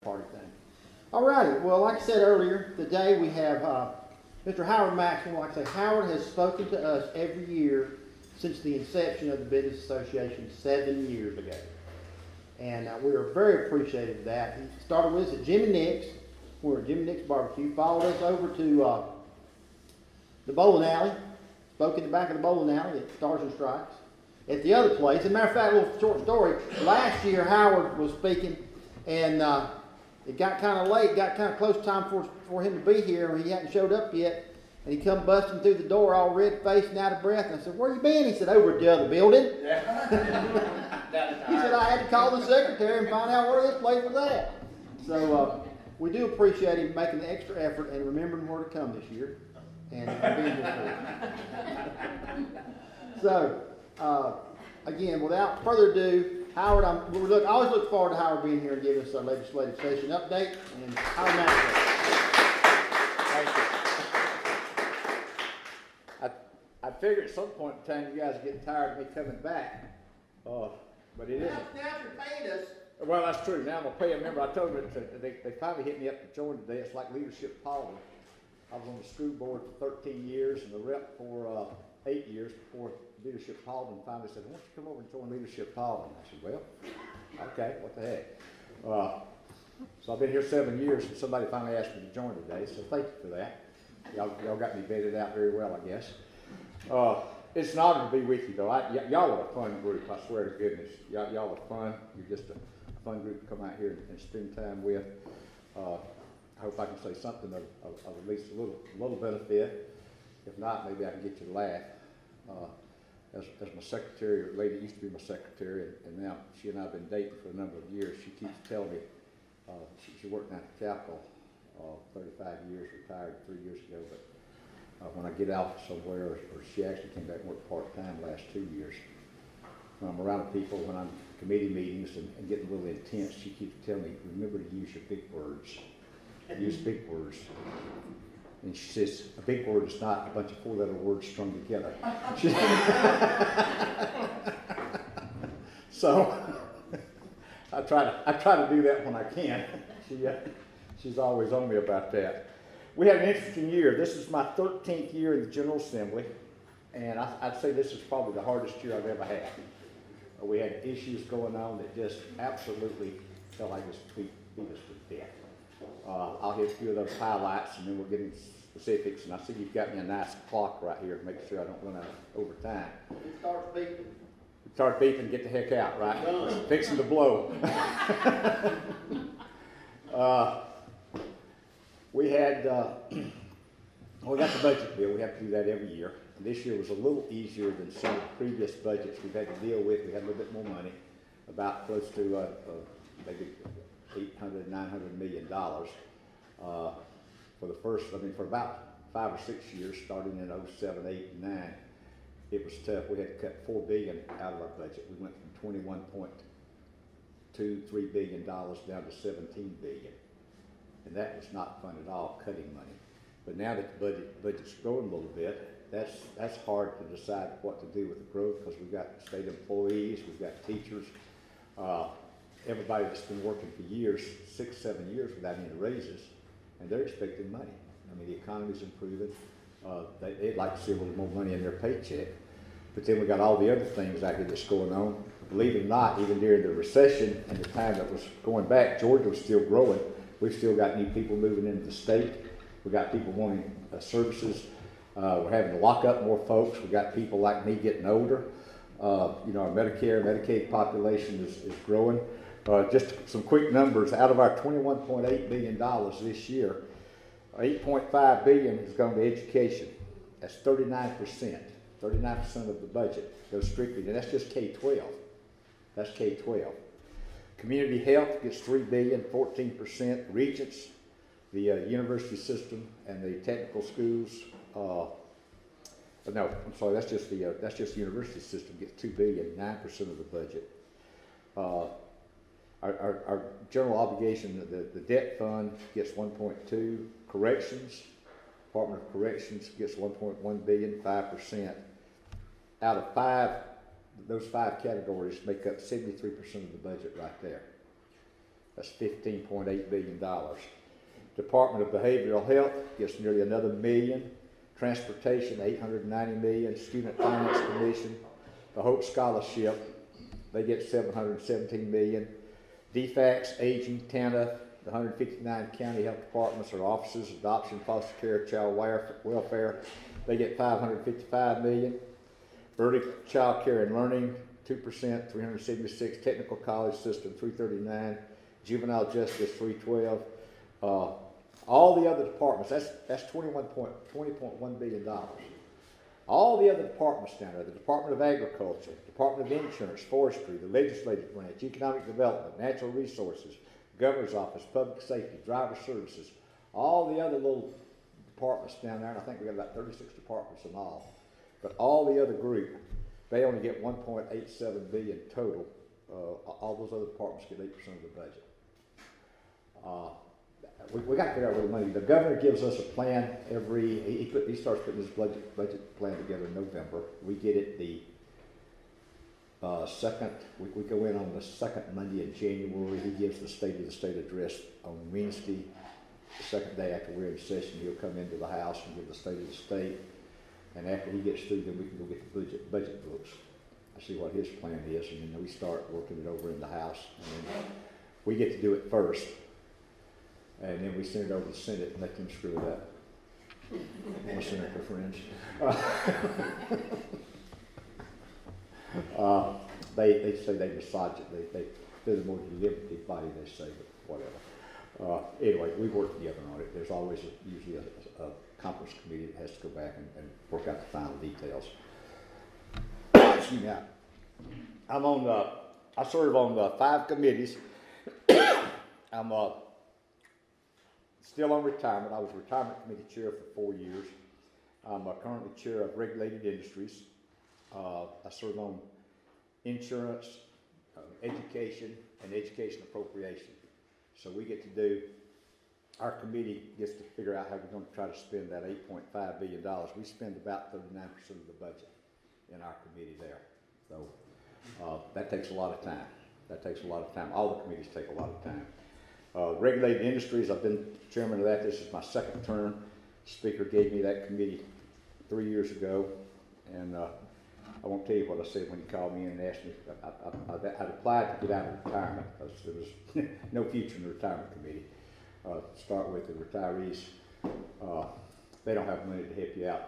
party thing. All righty. Well, like I said earlier, today we have Mr. Howard Maxwell. Like I say, Howard has spoken to us every year since the inception of the Business Association 7 years ago. And we are very appreciative of that. He started with us at Jimmy Nick's. We were at Jimmy Nick's Barbecue. Followed us over to the bowling alley. Spoke in the back of the bowling alley at Stars and Stripes. At the other place, as a matter of fact, a little short story. Last year, Howard was speaking, and it got kind of late, got kind of close time for him to be here, and he hadn't showed up yet. And he come busting through the door, all red-faced and out of breath. And I said, "Where you been?" He said, "Over at the other building." He said, "I had to call the secretary and find out where this place was at." So we do appreciate him making the extra effort and remembering where to come this year and being here for us. So, again, without further ado, Howard, I always look forward to Howard being here and giving us our legislative session update. And Howard Maxwell. I figured at some point in time you guys are getting tired of me coming back, but it isn't. Now you're paying us. Well, that's true. Now I'm going to pay a member. I told them that they finally hit me up to join today. It's like leadership Paulding. I was on the school board for 13 years and the rep for 8 years before leadership Paulding finally said, "Why don't you come over and join leadership Paulding?" I said, "Well, okay, what the heck." So I've been here 7 years and somebody finally asked me to join today, so thank you for that. Y'all got me vetted out very well, I guess. It's an honor to be with you, though. Y'all are a fun group, I swear to goodness. Y'all are fun. You're just a fun group to come out here and spend time with. I hope I can say something of at least a little benefit. If not, maybe I can get you to laugh. As my secretary, a lady used to be my secretary, and now she and I have been dating for a number of years. She keeps telling me she worked at the Capitol 35 years, retired 3 years ago, but when I get out somewhere, or she actually came back and worked part-time the last 2 years, when I'm around people, when I'm at committee meetings and getting a little intense, she keeps telling me, "Remember to use your big words. Use big words." And she says, "A big word is not a bunch of four-letter words strung together." So I try to do that when I can. She's always on me about that. We had an interesting year. This is my 13th year in the General Assembly, and I'd say this is probably the hardest year I've ever had. We had issues going on that just absolutely felt like it beat us to death. I'll hit a few of those highlights, and then we'll get into specifics. And I see you've got me a nice clock right here to make sure I don't run out of overtime. It starts beeping. Start beeping, get the heck out, right? Fixing to blow. We got the budget bill. We have to do that every year. And this year was a little easier than some of the previous budgets we've had to deal with. We had a little bit more money, about close to maybe $800, $900 million. For about 5 or 6 years, starting in 07, 8, and 9, it was tough. We had to cut $4 billion out of our budget. We went from $21.23 billion down to $17 billion. And that was not fun at all, cutting money. But now that the budget's growing a little bit, that's hard to decide what to do with the growth, because we've got state employees, we've got teachers, everybody that's been working for years, 6, 7 years without any raises, and they're expecting money. I mean, the economy's improving. They'd like to see a little more money in their paycheck. But then we got all the other things out here that's going on. Believe it or not, even during the recession and the time that was going back, Georgia was still growing. We've still got new people moving into the state. We've got people wanting services. We're having to lock up more folks. We've got people like me getting older. Our Medicare, Medicaid population is growing. Just some quick numbers. Out of our $21.8 billion this year, $8.5 billion is going to education. That's 39%. 39% of the budget goes strictly, and that's just K-12. That's K-12. Community health gets $3 billion, 14%. Regents, the university system, and the technical schools. That's just the university system gets $2 billion, 9% of the budget. Our general obligation, the debt fund gets 1.2. Corrections, Department of Corrections gets 1.1 billion, 5%. Out of those five categories make up 73% of the budget right there. That's $15.8 billion. Department of Behavioral Health gets nearly another $1 million. Transportation, $890 million. Student Finance Commission, the Hope Scholarship, they get $717 million. DFACS, Aging, TANF, the 159 county health departments or offices, adoption, foster care, child welfare, they get $555 million. Early child care and learning, 2%, 376. Technical college system, 339. Juvenile justice, 312. All the other departments, that's $20.1 billion. All the other departments down there, the Department of Agriculture, Department of Insurance, Forestry, the Legislative Branch, Economic Development, Natural Resources, Governor's Office, Public Safety, Driver Services, all the other little departments down there, and I think we got about 36 departments in all, but all the other group, they only get $1.87 billion total. All those other departments get 8% of the budget. We got to figure out where the money. The governor gives us a plan he starts putting his budget plan together in November. We get it the second. We go in on the second Monday in January. He gives the State of the State address on Wednesday. The second day after we're in session, he'll come into the House and give the State of the State. And after he gets through, then we can go get the budget books. I see what his plan is, and then we start working it over in the House. And then we get to do it first. And then we send it over to the Senate and let them screw it up. My senator friends. They say they massage it. They're the more deliberative body, they say, but whatever. Anyway, we work together on it. There's always usually a conference committee that has to go back and work out the final details. Excuse me. I serve on 5 committees. I'm still on retirement. I was retirement committee chair for 4 years. I'm currently chair of regulated industries. I serve on insurance, education, and education appropriation. So we get to do, our committee gets to figure out how we're going to try to spend that $8.5 billion. We spend about 39% of the budget in our committee there. So that takes a lot of time. All the committees take a lot of time. Regulated industries, I've been chairman of that. This is my second term. The Speaker gave me that committee 3 years ago, and I won't tell you what I said when he called me in and asked me. I'd applied to get out of retirement because there was no future in the retirement committee. To start with, the retirees, they don't have money to help you out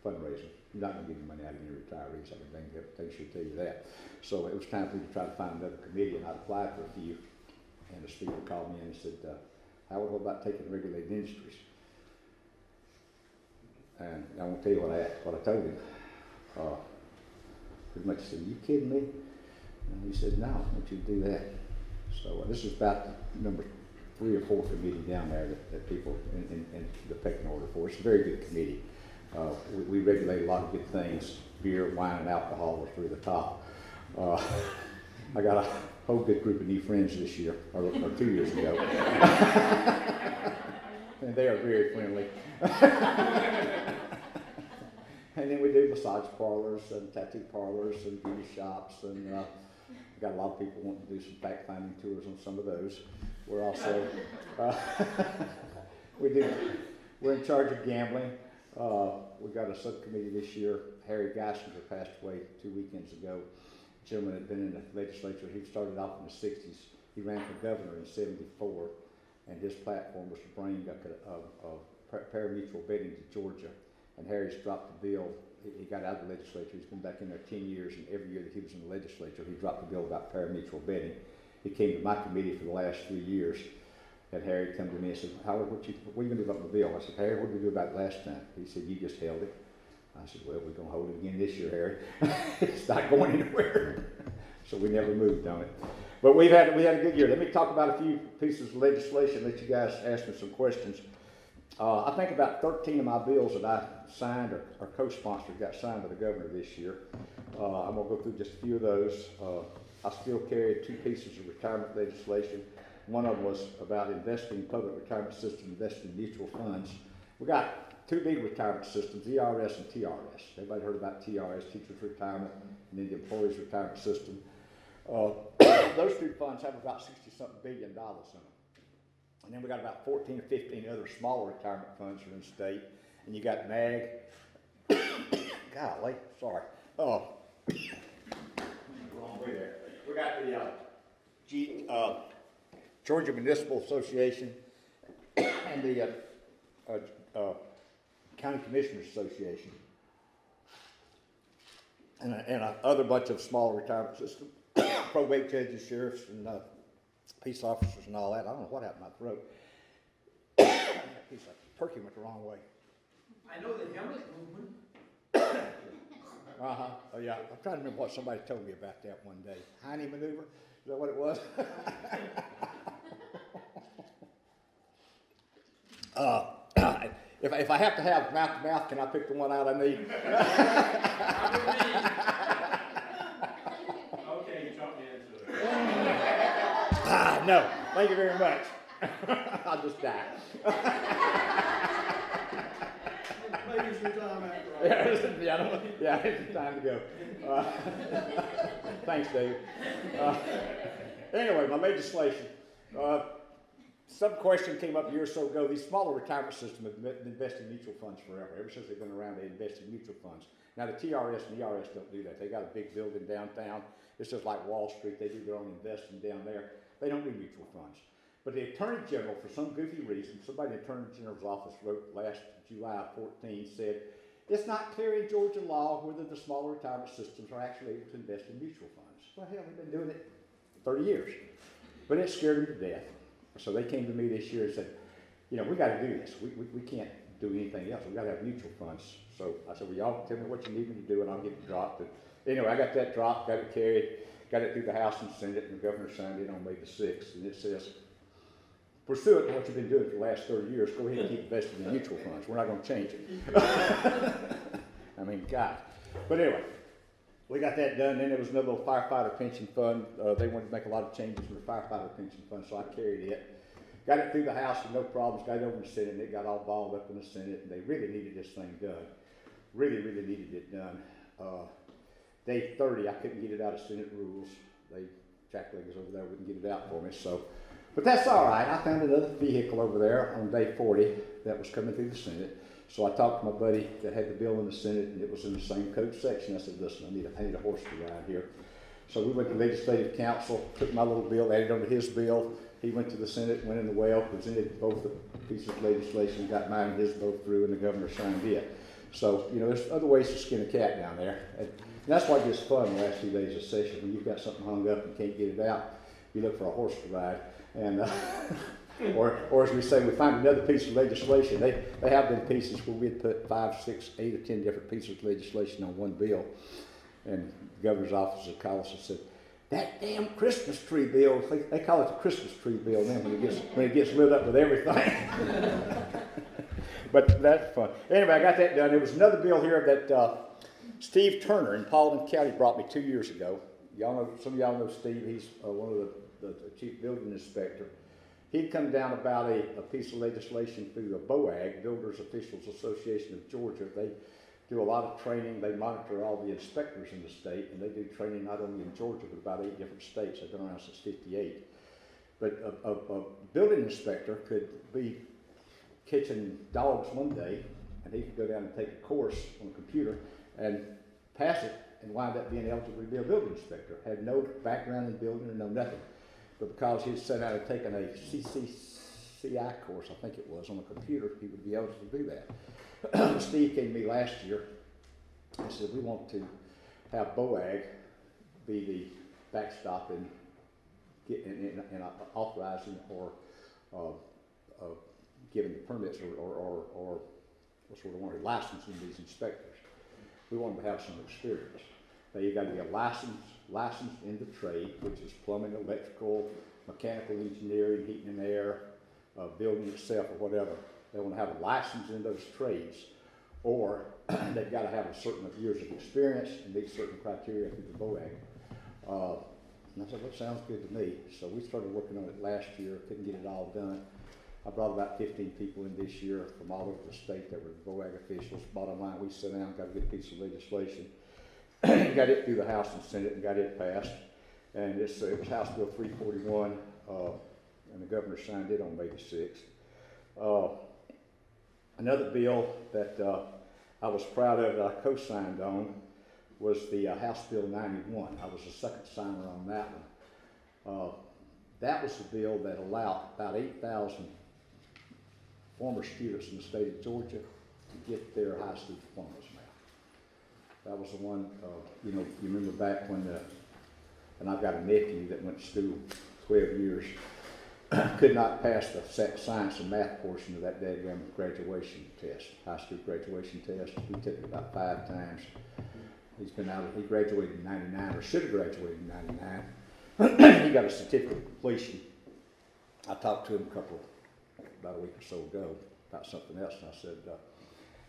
fundraising. You're not going to get any money out of your retirees. I mean, they should tell you that. So it was time for me to try to find another committee, and I applied for a few. And the Speaker called me in and said, Howard, what about taking regulated industries? And I won't tell you what I told him. Pretty much said, are you kidding me? And he said, no, I want you to do that. So this is about number 3 or 4 committee down there that people in the pecking order for. It's a very good committee. We regulate a lot of good things. Beer, wine, and alcohol are through the top. I got a whole good group of new friends this year, or 2 years ago. And they are very friendly. And then we do massage parlors and tattoo parlors and beauty shops, and got a lot of people wanting to do some fact-finding tours on some of those. We're also, we're in charge of gambling. We got a subcommittee this year. Harry Geisinger passed away 2 weekends ago. Gentleman had been in the legislature. He started off in the 60s. He ran for governor in 74, and his platform was to bring pari-mutuel betting to Georgia. And Harry's dropped the bill. He got out of the legislature. He's been back in there 10 years, and every year that he was in the legislature, he dropped the bill about pari-mutuel betting. He came to my committee for the last 3 years, and Harry come to me and said, Howard, what are you going to do about the bill? I said, Harry, what did we do about it last time? He said, you just held it. I said, well, we're going to hold it again this year, Harry. It's not going anywhere. So we never moved on it. But we had a good year. Let me talk about a few pieces of legislation, let you guys ask me some questions. I think about 13 of my bills that I signed or co-sponsored got signed by the governor this year. I'm going to go through just a few of those. I still carried 2 pieces of retirement legislation. One of them was about investing in public retirement system, investing in mutual funds. We got 2 big retirement systems, ERS and TRS. Everybody heard about TRS, Teachers Retirement, and then the Employees Retirement System. Those two funds have about 60-something billion dollars in them. And then we got about 14 or 15 other smaller retirement funds here in the state. And you got MAG. Golly, sorry. Wrong way there. We got the Georgia Municipal Association and the County Commissioners Association. And a other bunch of smaller retirement systems, probate judges, sheriffs, and peace officers and all that. I don't know what happened to my throat. That piece of turkey went the wrong way. I know the helmet movement. Oh yeah, I'm trying to remember what somebody told me about that one day. Heine maneuver? Is that what it was? If I have to have mouth to mouth, can I pick the one out I need? Okay, you talk me into it. No, thank you very much. I'll just die. Maybe it's your time after all. Yeah, it's time to go. Thanks, Dave. Anyway, my legislation. Some question came up a year or so ago. These smaller retirement systems have been investing in mutual funds forever. Ever since they've been around, they invest in mutual funds. Now, the TRS and ERS don't do that. They got a big building downtown. It's just like Wall Street. They do their own investing down there. They don't do mutual funds. But the Attorney General, for some goofy reason, somebody in the Attorney General's office wrote last July 14, said, it's not clear in Georgia law whether the smaller retirement systems are actually able to invest in mutual funds. Well, hell, we've been doing it 30 years. But it scared them to death. So they came to me this year and said, you know, we got to do this. We can't do anything else. We got to have mutual funds. So I said, well, y'all tell me what you need me to do, and I'll get it dropped. But anyway, I got that dropped, got it carried, got it through the House and Senate, and the governor signed it on May the 6th. And it says, pursuant to what you've been doing for the last 30 years, go ahead and keep investing in mutual funds. We're not going to change it. I mean, God. But anyway, we got that done. Then there was another little firefighter pension fund. They wanted to make a lot of changes with the firefighter pension fund, so I carried it. Got it through the House with no problems. Got it over in the Senate, and it got all balled up in the Senate, and they really needed this thing done. Really, really needed it done. Day 30, I couldn't get it out of Senate rules. Jack Leggers over there wouldn't get it out for me, so. But that's all right. I found another vehicle over there on day 40 that was coming through the Senate. So I talked to my buddy that had the bill in the Senate, and it was in the same code section. I said, listen, I need a horse to ride here. So we went to Legislative Council, took my little bill, added onto his bill. He went to the Senate, went in the well, presented both the pieces of legislation, got mine and his both through, and the governor signed it. So, you know, there's other ways to skin a cat down there. And that's why it gets fun the last few days of session. When you've got something hung up and can't get it out, you look for a horse to ride. And or as we say, we find another piece of legislation. They have been pieces where we'd put 5, 6, 8, or 10 different pieces of legislation on one bill. And the governor's office would call us and said, that damn Christmas tree bill, they call it the Christmas tree bill now when it gets lit up with everything. But that's fun. Anyway, I got that done. There was another bill here that Steve Turner in Paulding County brought me 2 years ago. Y'all know, some of y'all know Steve. He's one of the chief building inspector. He'd come down about a piece of legislation through the BOAG, Builders Officials Association of Georgia. They do a lot of training. They monitor all the inspectors in the state, and they do training not only in Georgia, but about 8 different states. They've been around since '58. But a building inspector could be catching dogs one day, and he could go down and take a course on a computer and pass it and wind up being eligible to be a building inspector. Had no background in building or no nothing. But because he'd set out and taken a CCCI course, I think it was, on a computer, he would be eligible to do that. Steve came to me last year and said, we want to have BOAG be the backstop in authorizing or giving the permits or what sort of word, licensing these inspectors. We want them to have some experience. Now you got to be licensed in the trade, which is plumbing, electrical, mechanical engineering, heating and air, building itself or whatever. They want to have a license in those trades, or they've got to have a certain years of experience and meet certain criteria through the BOAG. And I said, well, that sounds good to me. So we started working on it last year, couldn't get it all done. I brought about 15 people in this year from all over the state that were BOAG officials. Bottom line, we sat down, got a good piece of legislation, got it through the House and Senate and got it passed. And it was House Bill 341, and the governor signed it on May the 6th. Another bill that I was proud of that I co-signed on was the House Bill 91. I was the second signer on that one. That was the bill that allowed about 8,000 former students in the state of Georgia to get their high school diplomas now. That was the one, you know, you remember back when and I've got a nephew that went to school 12 years, could not pass the science and math portion of that dadgum graduation test, high school graduation test. He took it about 5 times. He graduated in 99, or should have graduated in 99. He got a certificate of completion. I talked to him about a week or so ago about something else, and I said,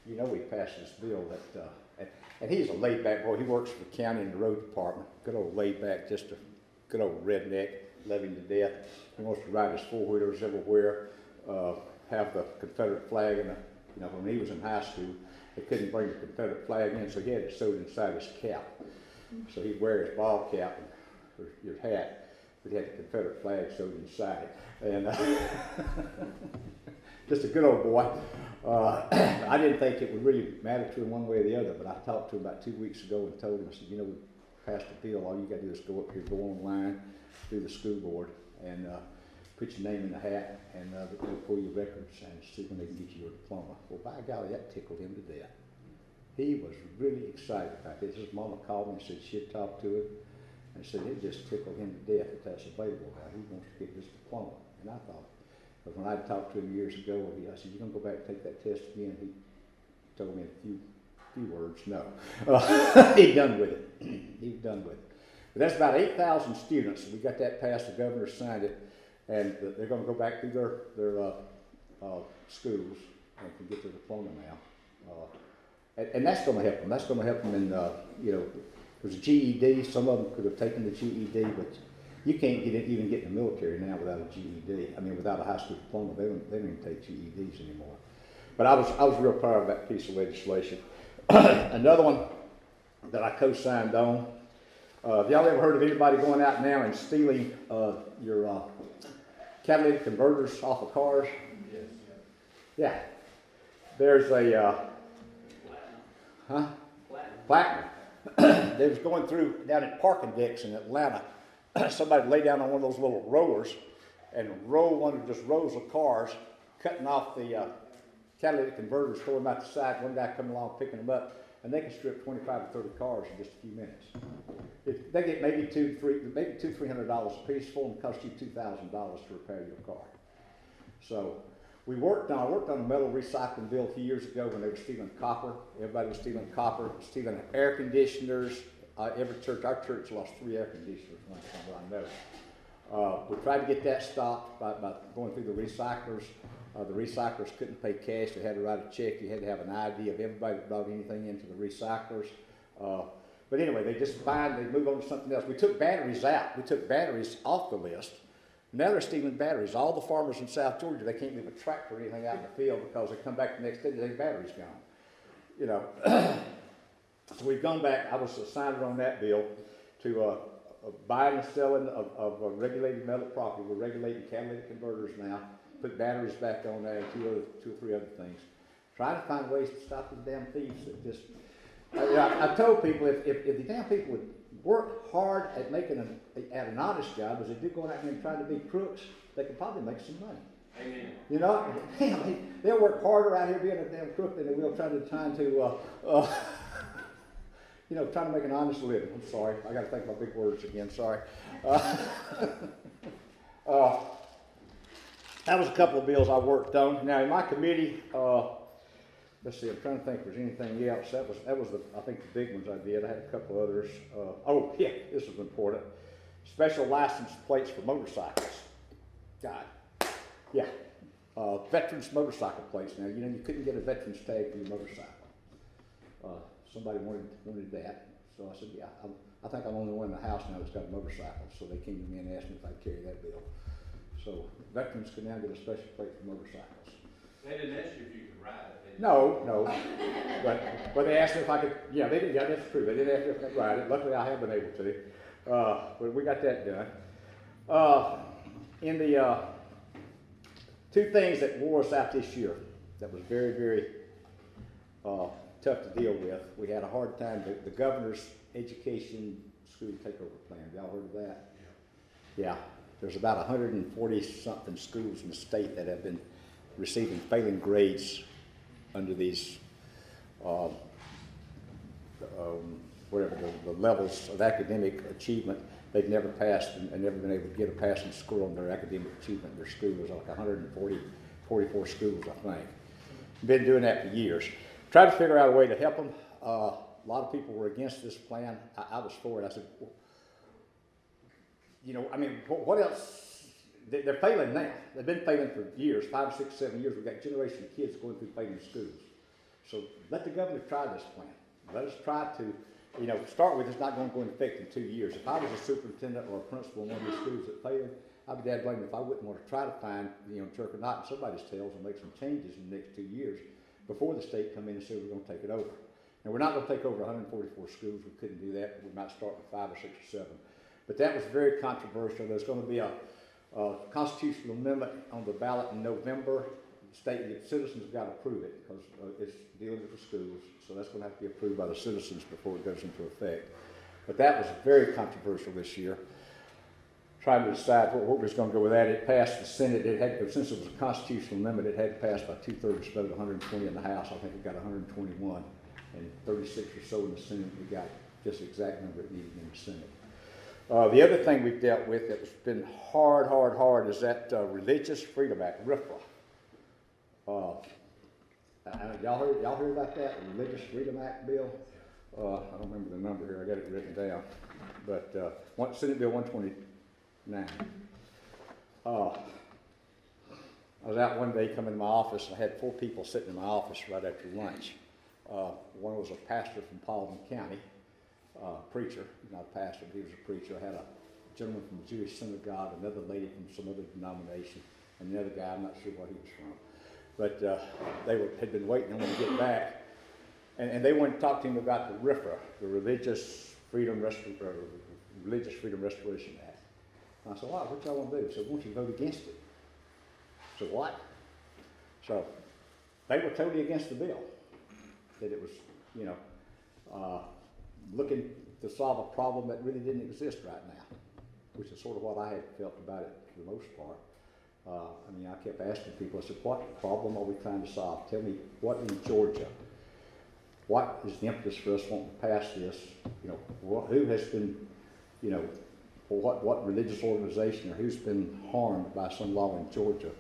you know, we passed this bill that, and he's a laid-back boy. He works for the county in the road department. Good old laid-back, just a good old redneck, love him to death. He wants to ride his 4-wheelers everywhere, have the Confederate flag, and you know, when he was in high school, they couldn't bring the Confederate flag in, so he had it sewed inside his cap. So he'd wear his ball cap and your hat, but he had the Confederate flag sewed inside it. And just a good old boy. I didn't think it would really matter to him one way or the other, but I talked to him about 2 weeks ago and told him, I said, you know, we passed a bill. All you got to do is go up here, go online through the school board, and put your name in the hat, and they'll pull your records and see when they can get you your diploma. Well, by golly, that tickled him to death. He was really excited about this. His mama called me and said she'd talked to him, and said it just tickled him to death that that's available now. He wants to get this diploma. And I thought, but when I talked to him years ago, I said, you gonna go back and take that test again? He told me in a few words, no. He's done with it. He's done with it. But that's about 8,000 students. We got that passed. The governor signed it. And they're going to go back through their schools and can get their diploma now. And that's going to help them. That's going to help them in, you know, there's a GED. Some of them could have taken the GED, but you can't even get in the military now without a GED. I mean, without a high school diploma, they don't even take GEDs anymore. But I was real proud of that piece of legislation. Another one that I co-signed on. Have y'all ever heard of anybody going out now and stealing your catalytic converters off of cars? Yes. Yeah. There's a, Platinum. They was going through down at parking decks in Atlanta. Somebody lay down on one of those little rollers and roll one of just rows of cars, cutting off the catalytic converters, throwing them out the side. One guy coming along picking them up, and they can strip 25 to 30 cars in just a few minutes. They get maybe $200-300 a piece for them. Cost you $2,000 to repair your car. So I worked on a metal recycling bill a few years ago when they were stealing copper. Everybody was stealing copper, stealing air conditioners. Our church lost 3 air conditioners one time, I know. We tried to get that stopped by going through the recyclers. The recyclers couldn't pay cash. They had to write a check. You had to have an ID of everybody that brought anything into the recyclers. But anyway, they move on to something else. We took batteries out. We took batteries off the list. Now they're stealing batteries. All the farmers in South Georgia, they can't leave a tractor or anything out in the field because they come back the next day and their battery's gone. You know, so we've gone back. I was assigned on that bill to buying and selling of regulated metal property. We're regulating catalytic converters now. Put batteries back on there and 2 or 3 other things. Trying to find ways to stop these damn thieves that just. I told people if the damn people would work hard at making an honest job as they do going out here and trying to be crooks, they could probably make some money. Amen. You know, they'll work harder out here being a damn crook than they will trying to you know, trying to make an honest living. I'm sorry, I got to think about big words again. Sorry. That was a couple of bills I worked on. Now in my committee, let's see, I'm trying to think if there's anything else. That was I think the big ones I did. I had a couple others. Oh yeah, this was important. Special license plates for motorcycles. God, yeah. Veterans motorcycle plates. Now, you know, you couldn't get a veterans tag for your motorcycle. Somebody wanted that. So I said, yeah, I think I'm the only one in the house now that's got a motorcycle. So they came to me and asked me if I'd carry that bill. So veterans can now get a special plate for motorcycles. They didn't ask you if you could ride it. No. But they asked me if I could, yeah, they did, yeah, that's true. They did ask me if I could ride it. Luckily I have been able to. But we got that done. In the two things that wore us out this year that was very, very tough to deal with. We had a hard time. The governor's education school takeover plan. Y'all heard of that? Yeah. There's about 140 something schools in the state that have been receiving failing grades under these whatever the levels of academic achievement. They've never passed and never been able to get a passing score on their academic achievement in their school. There's like 44 schools, I think. Been doing that for years. Tried to figure out a way to help them. A lot of people were against this plan. I was for it. I said, well, you know, I mean, what else? They're failing now. They've been failing for years, 5, 6, 7 years. We've got a generation of kids going through failing schools. So let the governor try this plan. Let us try to, you know, start with it's not going to go into effect in 2 years. If I was a superintendent or a principal in one of these schools that failed, I'd be dad blamed if I wouldn't want to try to find, you know, jerk a knot in somebody's tails and make some changes in the next 2 years before the state come in and say we're going to take it over. And we're not going to take over 144 schools. We couldn't do that. We might start with 5 or 6 or 7. But that was very controversial. There's going to be a constitutional amendment on the ballot in November. The citizens have got to approve it because it's dealing with the schools. So that's going to have to be approved by the citizens before it goes into effect. But that was very controversial this year. Trying to decide what was going to go with that. It passed the Senate. It had, since it was a constitutional amendment, it had to pass by 2/3 vote, 120 in the House. I think it got 121, and 36 or so in the Senate. We got just the exact number it needed in the Senate. The other thing we've dealt with that has been hard is that Religious Freedom Act, RFRA. Y'all heard about that? The Religious Freedom Act bill? I don't remember the number here. I got it written down. But Senate Bill 129. I was out one day coming to my office, and I had 4 people sitting in my office right after lunch. One was a pastor from Paulding County. Preacher, not a pastor, but he was a preacher. I had a gentleman from the Jewish synagogue, another lady from some other denomination, and the other guy, I'm not sure what he was from. But they had been waiting on him to get back, and they wanted to talk to him about the RFRA, the Religious Freedom Restoration Act. And I said, wow, what y'all want to do? He said, won't you vote against it? I said, what? So they were totally against the bill, that it was, you know, looking to solve a problem that really didn't exist right now, which is sort of what I had felt about it for the most part. I mean, I kept asking people, I said, what problem are we trying to solve? Tell me, what in Georgia, what is the impetus for us wanting to pass this? You know, who has been, you know, or what religious organization or who's been harmed by some law in Georgia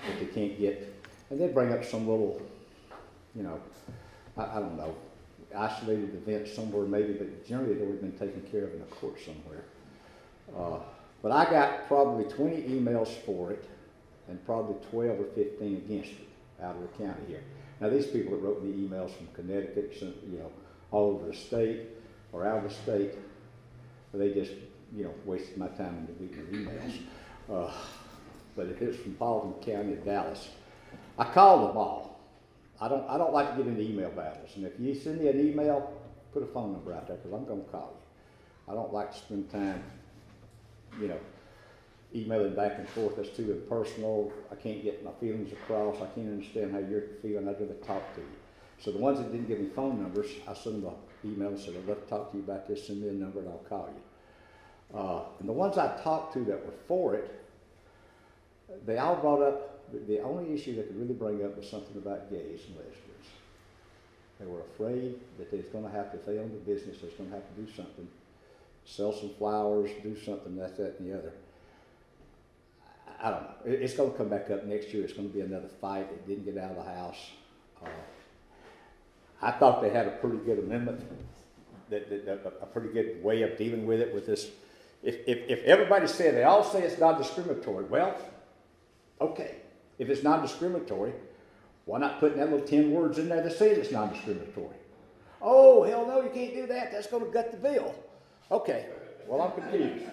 that they can't get? And they bring up some little, you know, I don't know, isolated event somewhere maybe, but generally they've already been taken care of in a court somewhere. But I got probably 20 emails for it and probably 12 or 15 against it out of the county here. Now these people that wrote me emails from Connecticut, you know, all over the state or out of the state, they just, you know, wasted my time in deleting their emails. But if it's from Paulding County or Dallas, I call them all. I don't like to get into email battles, and if you send me an email, put a phone number out there because I'm going to call you. I don't like to spend time, you know, emailing back and forth. That's too impersonal. I can't get my feelings across. I can't understand how you're feeling. I'd rather talk to you. So the ones that didn't give me phone numbers, I send them an email and said, I'd love to talk to you about this. Send me a number and I'll call you. And the ones I talked to that were for it, they all brought up the only issue they could really bring up was something about gays and lesbians. They were afraid that they're going to have to, if they own the business, they're going to have to do something, sell some flowers, do something, that, and the other. I don't know. It's going to come back up next year. It's going to be another fight. It didn't get out of the House. I thought they had a pretty good amendment, a pretty good way of dealing with it with this. If everybody said, they all say it's not discriminatory, well, okay. If it's non-discriminatory, why not put in that little 10 words in there that says it's non-discriminatory? Oh, hell no, you can't do that. That's going to gut the bill. Okay, well, I'm confused.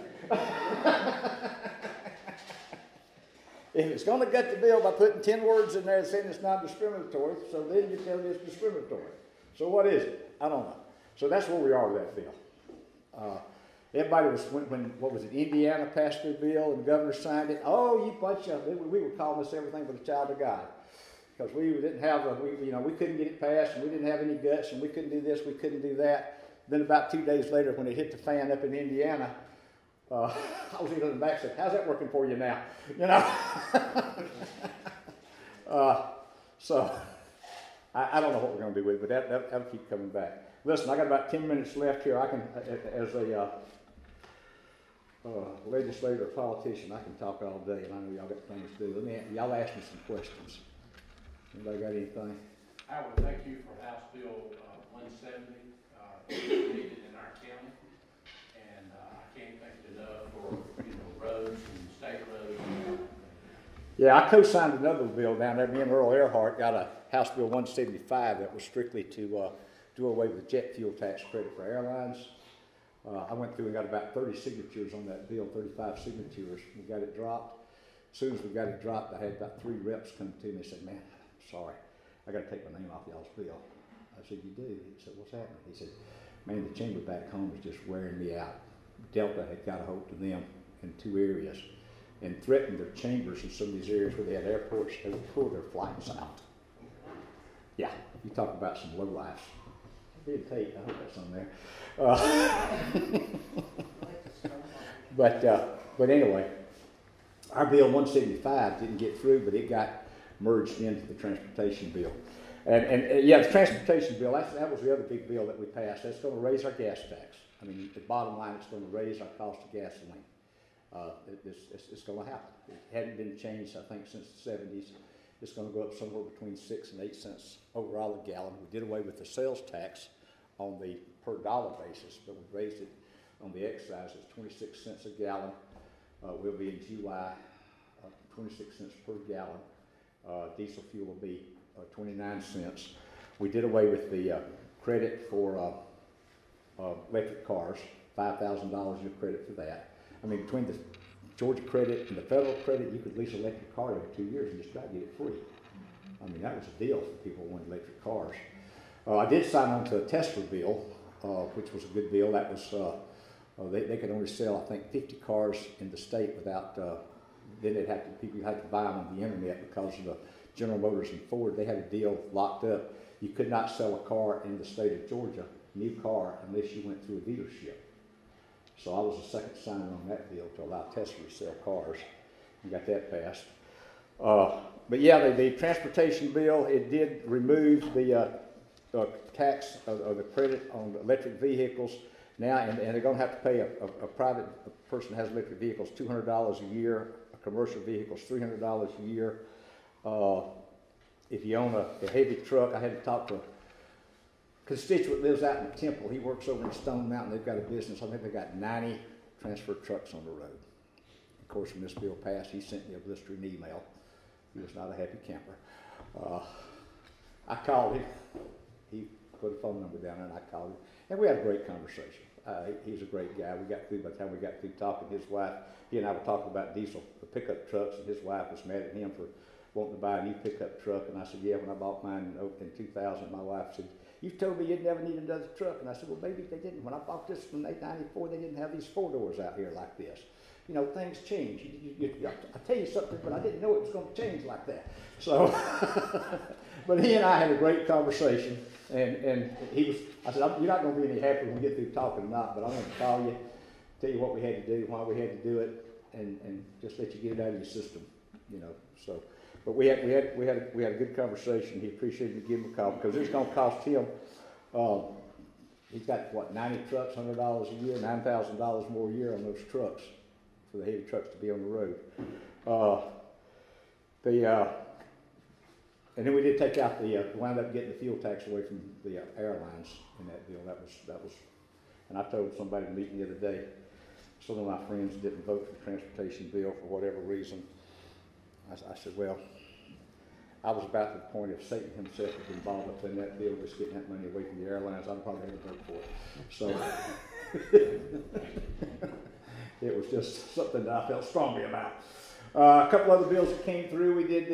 If it's going to gut the bill by putting 10 words in there saying it's non-discriminatory, so then you tell me it's discriminatory. So what is it? I don't know. So that's where we are with that bill. Everybody was, when what was it, Indiana passed their bill and the governor signed it. Oh, you bunch of, we were calling us everything but a child of God. Because we didn't have, we couldn't get it passed, and we didn't have any guts, and we couldn't do this, we couldn't do that. Then about 2 days later, when it hit the fan up in Indiana, I was even in the back saying, how's that working for you now? You know? So, I don't know what we're going to do with it, but that'll keep coming back. Listen, I got about 10 minutes left here. I can, as a legislator or politician, I can talk all day, and I know y'all got things to do. Y'all ask me some questions. Anybody got anything? Howard, thank you for House Bill 170. It's needed in our county, and I can't thank you enough for roads and state roads. Yeah, I co-signed another bill down there. Me and Earl Earhart got a House Bill 175 that was strictly to do away with jet fuel tax credit for airlines. I went through and got about 30 signatures on that bill, 35 signatures. We got it dropped. As soon as we got it dropped, I had about 3 reps come to me and said, man, sorry, I got to take my name off y'all's bill. I said, you do? He said, what's happening? He said, man, the chamber back home is just wearing me out. Delta had got a hold of them in 2 areas and threatened their chambers in some of these areas where they had airports. They would pull their flights out. Yeah, you talk about some lowlifes. Big tape, I hope that's on there. But anyway, our bill 175 didn't get through, but it got merged into the transportation bill. And yeah, the transportation bill, that was the other big bill that we passed. That's going to raise our gas tax. I mean, the bottom line, it's going to raise our cost of gasoline. It's going to happen. It hadn't been changed, I think, since the 70s. It's going to go up somewhere between 6 and 8 cents overall a gallon. We did away with the sales tax on the per dollar basis, but we raised it on the excise. It's 26 cents a gallon. Will be in July, 26 cents per gallon. Diesel fuel will be 29 cents. We did away with the credit for electric cars, $5,000 of credit for that. I mean, between the Georgia credit and the federal credit, you could lease an electric car every 2 years and just try to get it free. I mean, that was a deal for people who wanted electric cars. I did sign on to a Tesla bill, which was a good bill. That was, they could only sell, I think, 50 cars in the state without, then people had to buy them on the internet because of the General Motors and Ford. They had a deal locked up. You could not sell a car in the state of Georgia, new car, unless you went through a dealership. So I was the second signer on that bill to allow Tesla to sell cars. We got that passed. But yeah, the transportation bill, it did remove the tax or the credit on electric vehicles now, and they're going to have to pay a private person that has electric vehicles $200 a year, a commercial vehicles $300 a year. If you own a heavy truck, I had to talk to a constituent lives out in Temple. He works over in Stone Mountain. They've got a business. I think they've got 90 transfer trucks on the road. Of course, when this bill passed, he sent me a blistering email. He was not a happy camper. I called him. He put a phone number down there, and I called him. And we had a great conversation. He's a great guy. We got through, by the time we got through talking, his wife, he and I were talking about diesel, the pickup trucks, and his wife was mad at him for wanting to buy a new pickup truck. And I said, yeah, when I bought mine in 2000, my wife said, you told me you'd never need another truck. And I said, well, maybe they didn't. When I bought this in 1994, they didn't have these 4 doors out here like this. You know, things change. I tell you something, but I didn't know it was going to change like that. So, but he and I had a great conversation, and I said, you're not going to be any happier when we get through talking or not, but I want to call you, tell you what we had to do, why we had to do it, and just let you get it out of your system, you know. So, but we had a good conversation. He appreciated me giving him a call because it's going to cost him. He's got what, 90 trucks, $100 a year, $9,000 more a year on those trucks for the heavy trucks to be on the road. And then we did take out wound up getting the fuel tax away from the airlines in that deal. That was, and I told somebody to meet me the other day. Some of my friends didn't vote for the transportation bill for whatever reason. I said, well, I was about to the point if Satan himself was involved up in that bill, just getting that money away from the airlines, I'd probably have to vote for it. So it was just something that I felt strongly about. A couple other bills that came through. We did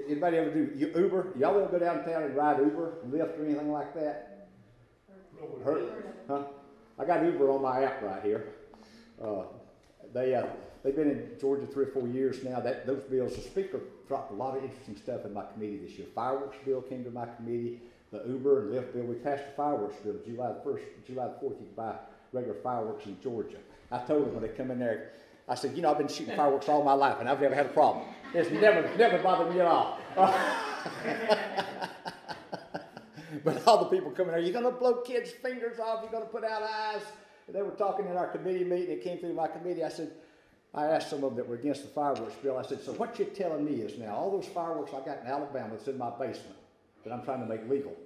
anybody ever do Uber? Y'all ever go downtown and ride Uber, Lyft, or anything like that? No, Huh? I got Uber on my app right here. They've been in Georgia 3 or 4 years now. Those bills, the speaker dropped a lot of interesting stuff in my committee this year. Fireworks bill came to my committee. The Uber and Lyft bill, we passed the fireworks bill. July the 4th, you can buy regular fireworks in Georgia. I told them when they come in there, I said, you know, I've been shooting fireworks all my life and I've never had a problem. It's never bothered me at all. But all the people coming there, you're going to blow kids' fingers off, you're going to put out eyes. And they were talking in our committee meeting, it came through my committee. I asked some of them that were against the fireworks bill, I said, so what you're telling me is now, all those fireworks I got in Alabama that's in my basement that I'm trying to make legal,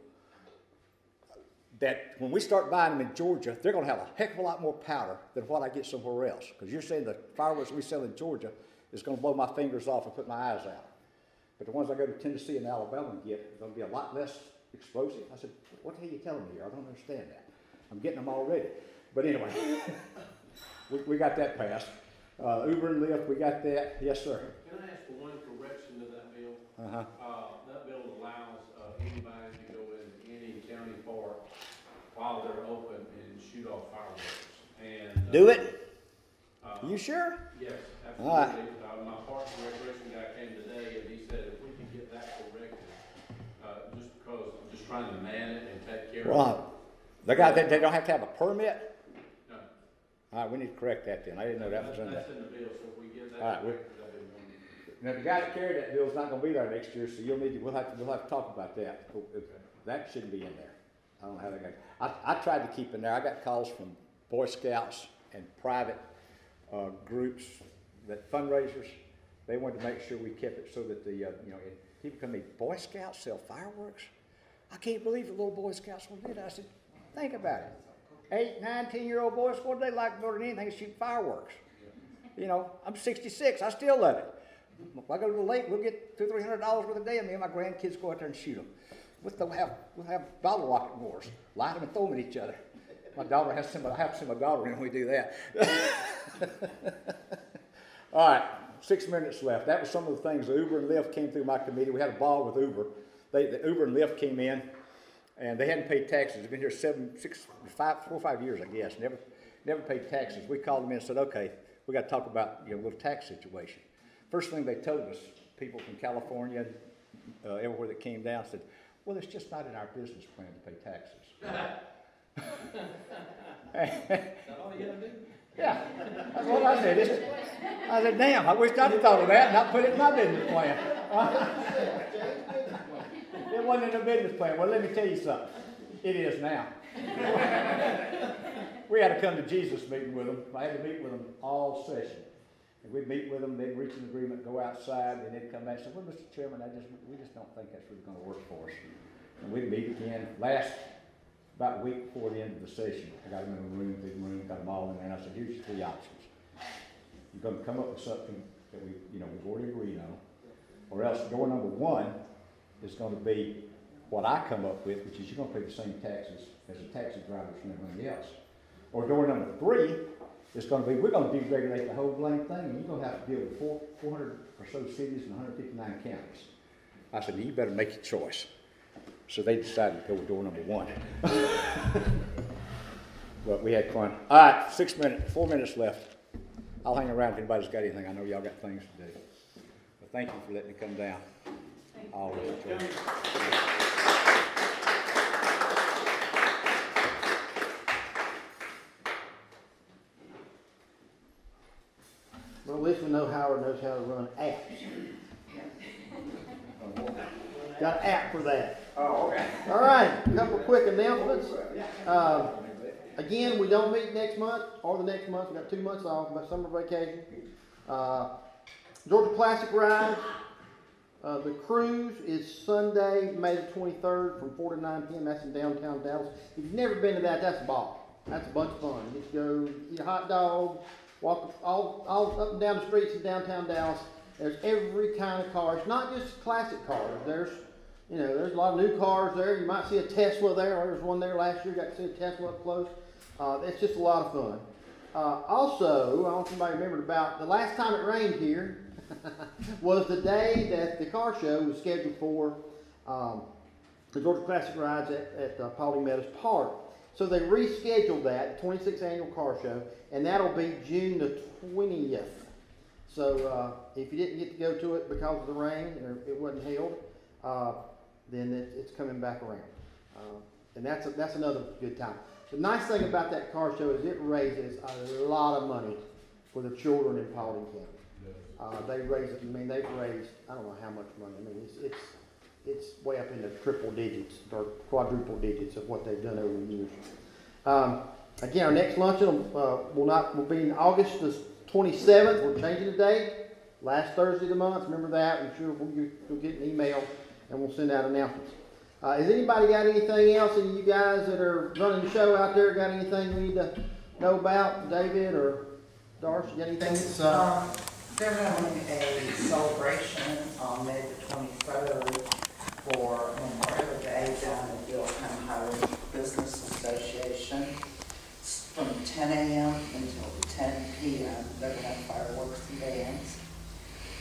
that when we start buying them in Georgia, they're going to have a heck of a lot more powder than what I get somewhere else. Because you're saying the fireworks we sell in Georgia is going to blow my fingers off and put my eyes out. But the ones I go to Tennessee and Alabama and get are going to be a lot less explosive. I said, what the hell are you telling me here? I don't understand that. I'm getting them already. But anyway, we got that passed. Uber and Lyft, we got that. Yes, sir. Can I ask for one correction to that bill? Uh-huh. That bill allows anybody to go into any county park while they're open and shoot off fireworks. And Do it? You sure? Yes, All right. absolutely. My parks and recreation guy came today and he said if we can get that corrected, just because I'm just trying to man it and take care of it. They don't have to have a permit? No. All right, we need to correct that then. I didn't know that was in there. That's in the bill, so if we get that All right, corrected, that'd be wonderful. Now, the guy that carried that bill is not going to be there next year, so we'll have to talk about that. That shouldn't be in there. I don't know how that goes. I tried to keep in there. I got calls from Boy Scouts and private groups, that fundraisers. They wanted to make sure we kept it so that people come in. Boy Scouts sell fireworks? I can't believe the little Boy Scouts will do that. I said, think about it. 8, 9, 10-year-old boys, what do they like more than anything is shoot fireworks? You know, I'm 66. I still love it. If I go to the lake, we'll get $200 to $300 worth a day, and me and my grandkids go out there and shoot them. We'll have bottle rocket wars, light them and throw them at each other. My daughter I have to send my daughter in when we do that. All right, 6 minutes left. That was some of the things. The Uber and Lyft came through my committee. We had a ball with Uber. The Uber and Lyft came in, and they hadn't paid taxes. They've been here 4 or 5 years, I guess. Never paid taxes. We called them in and said, okay, we got to talk about a little tax situation. First thing they told us, people from California, everywhere that came down, said, well, it's just not in our business plan to pay taxes. Is that all you gotta do? Yeah, that's what I said. I said, damn, I wish I'd thought of that and not put it in my business plan. It wasn't in the business plan. Well, let me tell you something. It is now. We had to come to Jesus meeting with them. I had to meet with them all session. And we'd meet with them, they'd reach an agreement, go outside, and they'd come back and say, well, Mr. Chairman, we just don't think that's really going to work for us. And we'd meet again about a week before the end of the session. I got them in a room, big room, got them all in there, and I said, here's your 3 options. You're going to come up with something that we've already agreed on, or else door number 1 is going to be what I come up with, which is you're going to pay the same taxes as the taxi drivers and everybody else. Or door number 3 is going to be, we're going to deregulate the whole blame thing, and you're going to have to deal with 400 or so cities and 159 counties. I said, you better make your choice. So they decided to go with door number 1. But we had fun. All right, 4 minutes left. I'll hang around if anybody's got anything. I know y'all got things to do. But thank you for letting me come down. Always enjoy it. Well, at least we know Howard knows how to run apps. Got an app for that. Oh, okay. All right, a couple of quick announcements. Again, we don't meet next month or the next month. We got 2 months off, my summer vacation. Georgia Classic Ride. The cruise is Sunday, May the 23rd from 4 to 9 p.m. That's in downtown Dallas. If you've never been to that, that's a ball. That's a bunch of fun. You just go eat a hot dog, walk all up and down the streets in downtown Dallas. There's every kind of car. It's not just classic cars. There's a lot of new cars there. You might see a Tesla there. There was one there last year. Got to see a Tesla up close. It's just a lot of fun. Also, I don't know if anybody remembered about the last time it rained here was the day that the car show was scheduled for the Georgia Classic Rides at Paulding Meadows Park. So they rescheduled that, 26th annual car show, and that'll be June the 20th. So if you didn't get to go to it because of the rain or it wasn't held, then it's coming back around. And that's another good time. The nice thing about that car show is it raises a lot of money for the children in Paulding County. They've raised, I don't know how much money. I mean, it's way up in the triple digits or quadruple digits of what they've done over the years. Again, our next luncheon will be in August the 27th. We're changing the date. Last Thursday of the month. Remember that. I'm sure you'll get an email and we'll send out announcements. Has anybody got anything else? Any of you guys that are running the show out there got anything we need to know about? David or Darcy, got anything? They're having a celebration on May the 23rd for Memorial Day down at the Paulding Business Association. It's from 10 a.m. until 10 p.m. They're going to have fireworks and bands.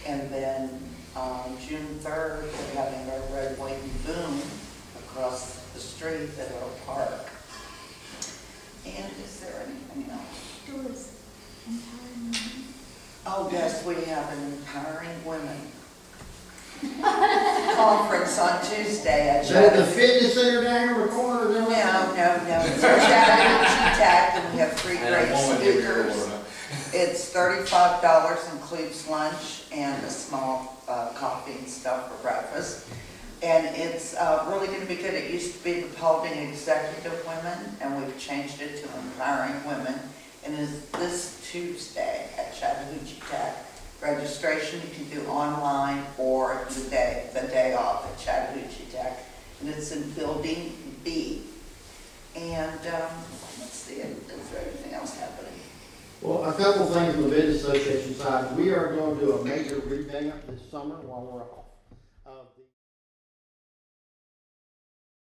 And then on June 3rd, they're having a red, white, and boom across the street at our park. And is there anything else? Oh, yes, we have an Empowering Women conference on Tuesday at Is that the fitness center down here in the corner? No. It's our Chattahoochee TAC, and we have 3 great speakers. It's $35, includes lunch and a small coffee and stuff for breakfast. And it's really going to be good. It used to be the Paulding Executive Women, and we've changed it to Empowering Women. And it's this Tuesday at Chattahoochee TAC. Registration you can do online or the day off at Chattahoochee TAC. And it's in Building B. And let's see, is there anything else happening? Well, a couple of things on the Business Association side. We are going to do a major revamp this summer while we're off.